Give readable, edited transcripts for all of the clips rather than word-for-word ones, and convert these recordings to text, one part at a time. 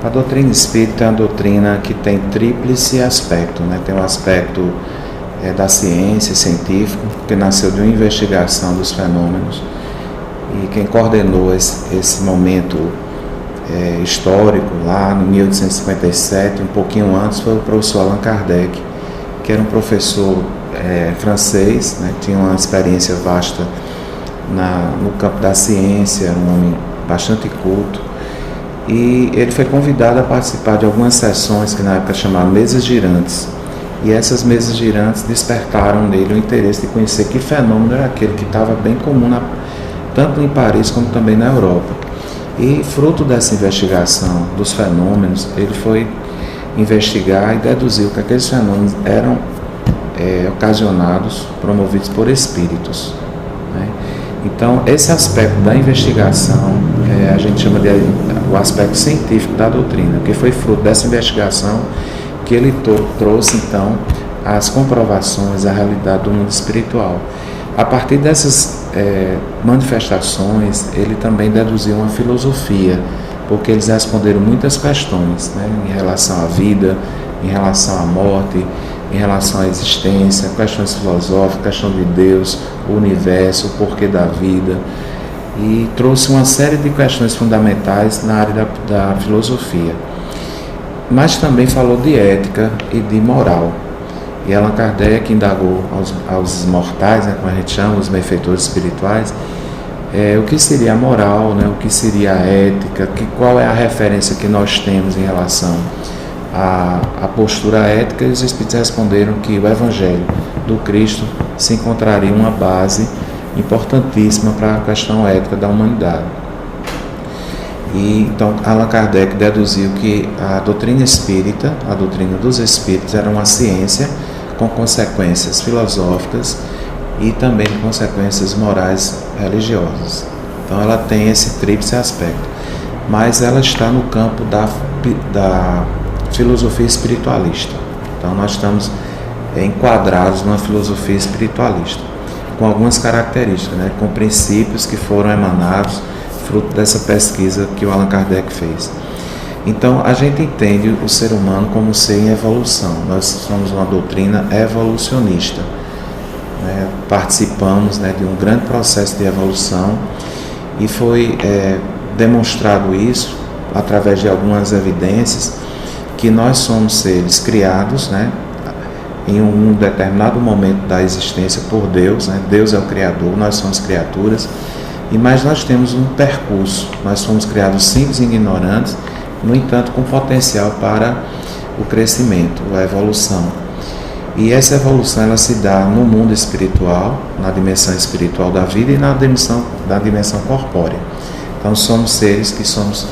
A doutrina espírita é uma doutrina que tem tríplice aspecto, né? Tem um aspecto da ciência, científico, que nasceu de uma investigação dos fenômenos, e quem coordenou esse momento histórico, lá no 1857, um pouquinho antes, foi o professor Allan Kardec, que era um professor francês, né? Tinha uma experiência vasta no campo da ciência, era um homem bastante culto, e ele foi convidado a participar de algumas sessões que na época chamavam mesas girantes, e essas mesas girantes despertaram nele o interesse de conhecer que fenômeno era aquele que estava bem comum tanto em Paris como também na Europa. E fruto dessa investigação dos fenômenos, ele foi investigar e deduziu que aqueles fenômenos eram ocasionados, promovidos por espíritos, né? Então, esse aspecto da investigação, a gente chama de o aspecto científico da doutrina, que foi fruto dessa investigação que ele trouxe, então, as comprovações, a realidade do mundo espiritual. A partir dessas manifestações, ele também deduziu uma filosofia, porque eles responderam muitas questões, né, em relação à vida, em relação à morte, em relação à existência, questões filosóficas, questão de Deus, o universo, o porquê da vida, e trouxe uma série de questões fundamentais na área da filosofia. Mas também falou de ética e de moral. E Allan Kardec indagou aos mortais, né, como a gente chama, os benfeitores espirituais, o que seria a moral, né, o que seria a ética, qual é a referência que nós temos em relação à postura ética, e os espíritos responderam que o Evangelho do Cristo se encontraria uma base importantíssima para a questão ética da humanidade. E então Allan Kardec deduziu que a doutrina espírita, a doutrina dos espíritos, era uma ciência com consequências filosóficas e também consequências morais religiosas. Então ela tem esse tríplice aspecto, mas ela está no campo da filosofia espiritualista. Então nós estamos enquadrados numa filosofia espiritualista, com algumas características, né, com princípios que foram emanados fruto dessa pesquisa que o Allan Kardec fez. Então, a gente entende o ser humano como ser em evolução. Nós somos uma doutrina evolucionista, né? Participamos, né, de um grande processo de evolução, e foi demonstrado isso através de algumas evidências, que nós somos seres criados, né, em um determinado momento da existência por Deus, né? Deus é o Criador, nós somos criaturas, mas nós temos um percurso. Nós fomos criados simples e ignorantes, no entanto com potencial para o crescimento, a evolução. E essa evolução ela se dá no mundo espiritual, na dimensão espiritual da vida, e na dimensão corpórea. Então somos seres que somos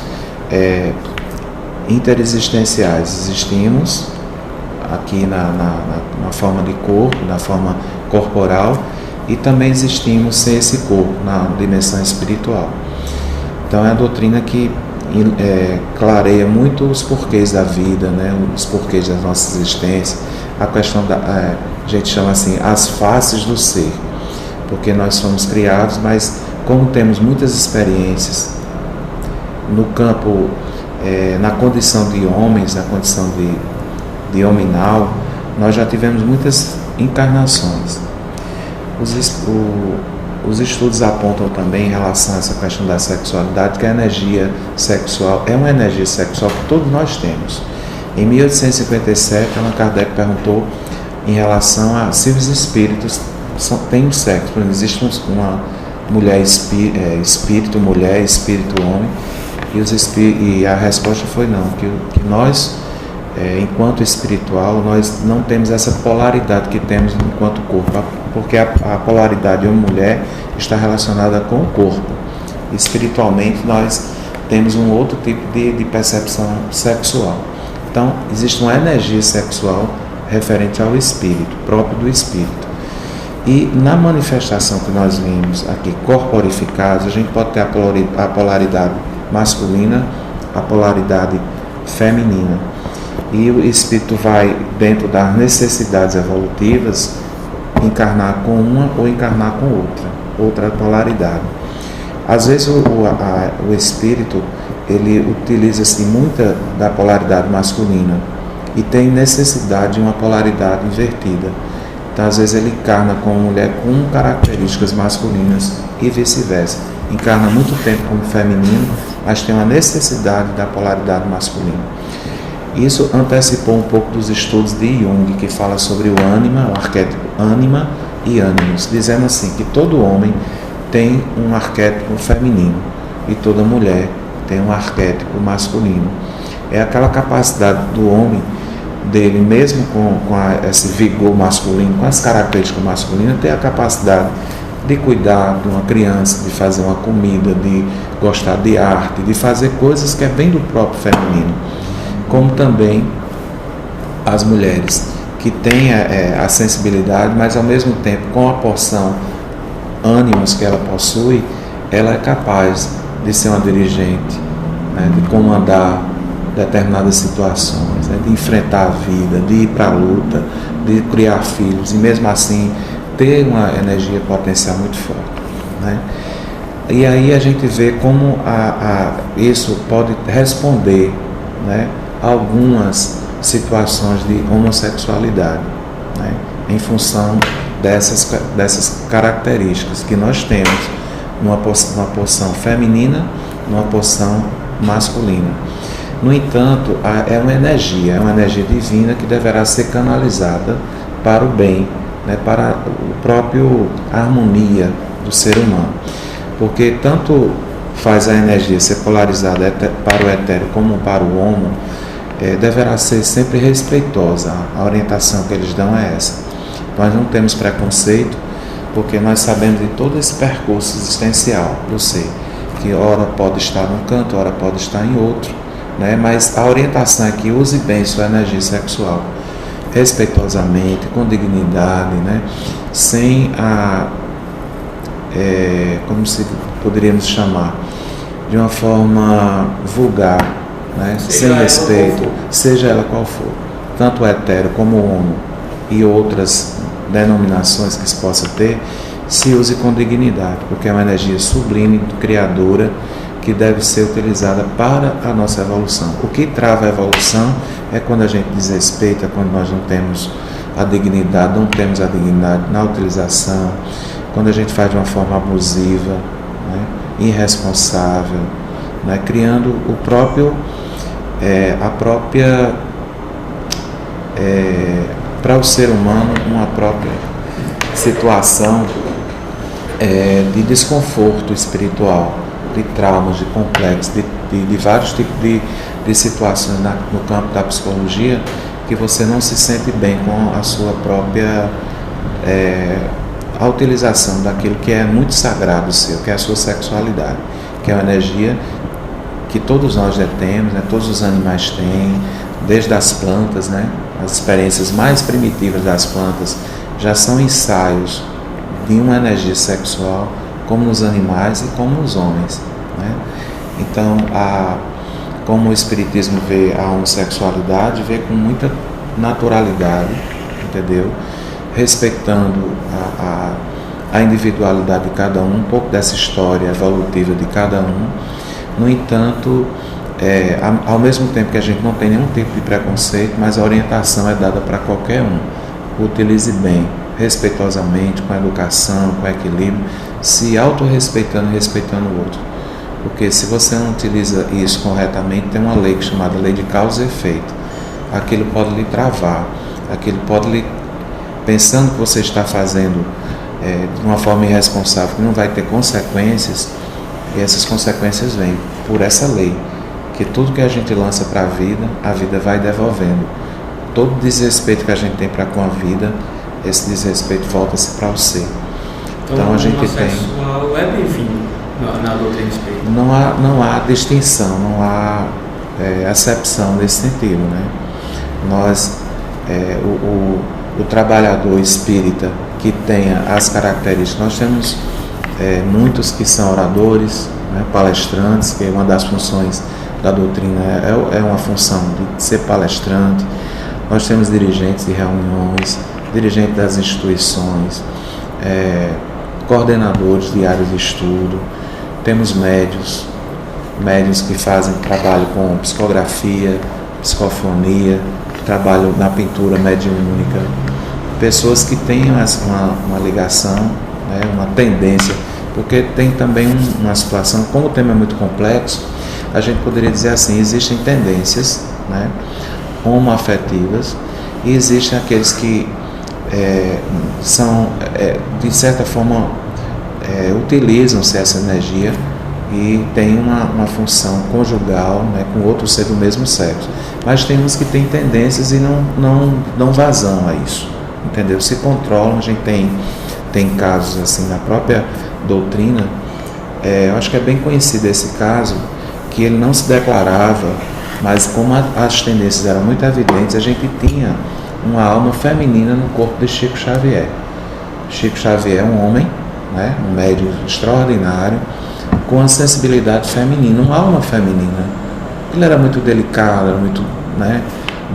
interexistenciais, existimos aqui na forma de corpo, na forma corporal, e também existimos sem esse corpo, na dimensão espiritual. Então é a doutrina que clareia muito os porquês da vida, né, os porquês da nossa existência, a questão a gente chama assim, as faces do ser, porque nós somos criados, mas como temos muitas experiências no campo, na condição de homens, na condição de hominal, nós já tivemos muitas encarnações. Os estudos apontam também em relação a essa questão da sexualidade, que a energia sexual é uma energia sexual que todos nós temos. Em 1857, Allan Kardec perguntou em relação a se os espíritos têm um sexo. Por exemplo, existe uma mulher espírito, mulher, espírito, homem, e a resposta foi não, que nós, enquanto espiritual, nós não temos essa polaridade que temos enquanto corpo, porque a polaridade homem-mulher está relacionada com o corpo. Espiritualmente, nós temos um outro tipo de percepção sexual. Então, existe uma energia sexual referente ao espírito, próprio do espírito. E na manifestação que nós vimos aqui, corporificados, a gente pode ter a polaridade masculina, a polaridade feminina. E o espírito vai, dentro das necessidades evolutivas, encarnar com uma ou encarnar com outra polaridade. Às vezes o espírito ele utiliza-se muita da polaridade masculina e tem necessidade de uma polaridade invertida. Então, às vezes, ele encarna como mulher com características masculinas e vice-versa. Encarna muito tempo como feminino, mas tem uma necessidade da polaridade masculina. Isso antecipou um pouco dos estudos de Jung, que fala sobre o ânima, o arquétipo ânima e ânimos, dizendo assim que todo homem tem um arquétipo feminino e toda mulher tem um arquétipo masculino. É aquela capacidade do homem, dele mesmo com esse vigor masculino, com as características masculinas, ter a capacidade de cuidar de uma criança, de fazer uma comida, de gostar de arte, de fazer coisas que é bem do próprio feminino. Como também as mulheres que têm a sensibilidade, mas ao mesmo tempo com a porção ânimos que ela possui, ela é capaz de ser uma dirigente, né, de comandar determinadas situações, né, de enfrentar a vida, de ir para a luta, de criar filhos e mesmo assim ter uma energia potencial muito forte, né? E aí a gente vê como isso pode responder, né, a algumas situações de homossexualidade, né, em função dessas características que nós temos, uma porção feminina, uma porção masculina. No entanto, é uma energia divina que deverá ser canalizada para o bem, né, para o próprio harmonia do ser humano. Porque tanto faz a energia ser polarizada para o etéreo como para o homo, deverá ser sempre respeitosa. A orientação que eles dão é essa. Nós não temos preconceito, porque nós sabemos de todo esse percurso existencial do ser, que ora pode estar num canto, ora pode estar em outro, né? Mas a orientação é que use bem sua energia sexual, respeitosamente, com dignidade, né? Sem como se poderíamos chamar, de uma forma vulgar, né? Sem respeito, seja ela qual for, tanto o etéreo como o homo e outras denominações que se possa ter, se use com dignidade, porque é uma energia sublime, criadora, que deve ser utilizada para a nossa evolução. O que trava a evolução é quando a gente desrespeita, quando nós não temos a dignidade na utilização, quando a gente faz de uma forma abusiva, né, irresponsável, né, criando para o ser humano uma própria situação de desconforto espiritual, de traumas, de complexos, de vários tipos de situações no campo da psicologia, que você não se sente bem com a sua própria a utilização daquilo que é muito sagrado seu, que é a sua sexualidade, que é uma energia que todos nós já temos, né? Todos os animais têm, desde as plantas, né? As experiências mais primitivas das plantas já são ensaios de uma energia sexual, como nos animais e como nos homens, né? Então, como o Espiritismo vê a homossexualidade, vê com muita naturalidade, entendeu? Respeitando a individualidade de cada um pouco dessa história evolutiva de cada um. No entanto, ao mesmo tempo que a gente não tem nenhum tipo de preconceito, mas a orientação é dada para qualquer um. Utilize bem, respeitosamente, com educação, com equilíbrio, se autorrespeitando e respeitando o outro. Porque se você não utiliza isso corretamente, tem uma lei chamada lei de causa e efeito. Aquilo pode lhe travar, aquilo pode lhe... Pensando que você está fazendo de uma forma irresponsável, que não vai ter consequências, e essas consequências vêm por essa lei, que tudo que a gente lança para a vida vai devolvendo. Todo desrespeito que a gente tem para com a vida, esse desrespeito volta-se para o ser. Então a gente tem... O é bem-vindo na doutrina espírita. Não há distinção, não há acepção nesse sentido, né? Nós, o trabalhador espírita que tenha as características, nós temos muitos que são oradores, né, palestrantes, que é uma das funções da doutrina, é uma função de ser palestrante. Nós temos dirigentes de reuniões, dirigentes das instituições, coordenadores de áreas de estudo, temos médios, médiuns que fazem trabalho com psicografia, psicofonia, trabalho na pintura mediúnica, pessoas que têm uma ligação, né, uma tendência, porque tem também uma situação, como o tema é muito complexo, a gente poderia dizer assim, existem tendências, né, homoafetivas, e existem aqueles que são, de certa forma, utilizam-se essa energia e tem uma função conjugal, né, com outro ser do mesmo sexo. Mas tem uns que têm tendências e não dão vazão a isso, entendeu? Se controlam. A gente tem casos assim na própria doutrina, eu acho que é bem conhecido esse caso, que ele não se declarava, mas como as tendências eram muito evidentes, a gente tinha uma alma feminina no corpo de Chico Xavier. Chico Xavier é um homem, né, um médium extraordinário, com a sensibilidade feminina, uma alma feminina. Ele era muito delicado, era muito, né,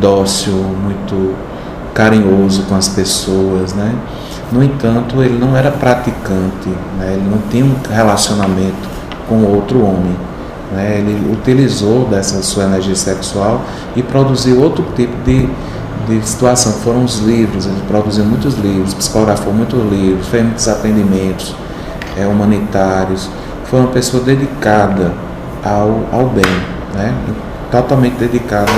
dócil, muito carinhoso com as pessoas, né? No entanto, ele não era praticante, né? Ele não tinha um relacionamento com outro homem, né? Ele utilizou dessa sua energia sexual e produziu outro tipo de situação, que foram os livros. Ele produziu muitos livros, psicografou muitos livros, fez muitos atendimentos humanitários. Foi uma pessoa dedicada ao bem, né? Totalmente dedicada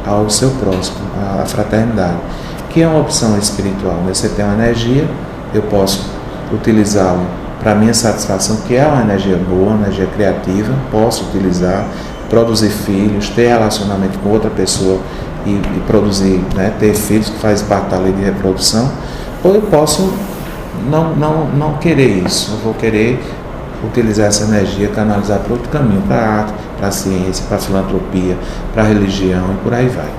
ao seu próximo, à fraternidade, que é uma opção espiritual, né? Você tem uma energia, eu posso utilizá-la para minha satisfação, que é uma energia boa, uma energia criativa, posso utilizar, produzir filhos, ter relacionamento com outra pessoa e produzir, né, ter filhos, que faz parte da lei de reprodução, ou eu posso não querer isso, eu vou querer utilizar essa energia, canalizar para outro caminho, para a arte, para a ciência, para a filantropia, para a religião e por aí vai.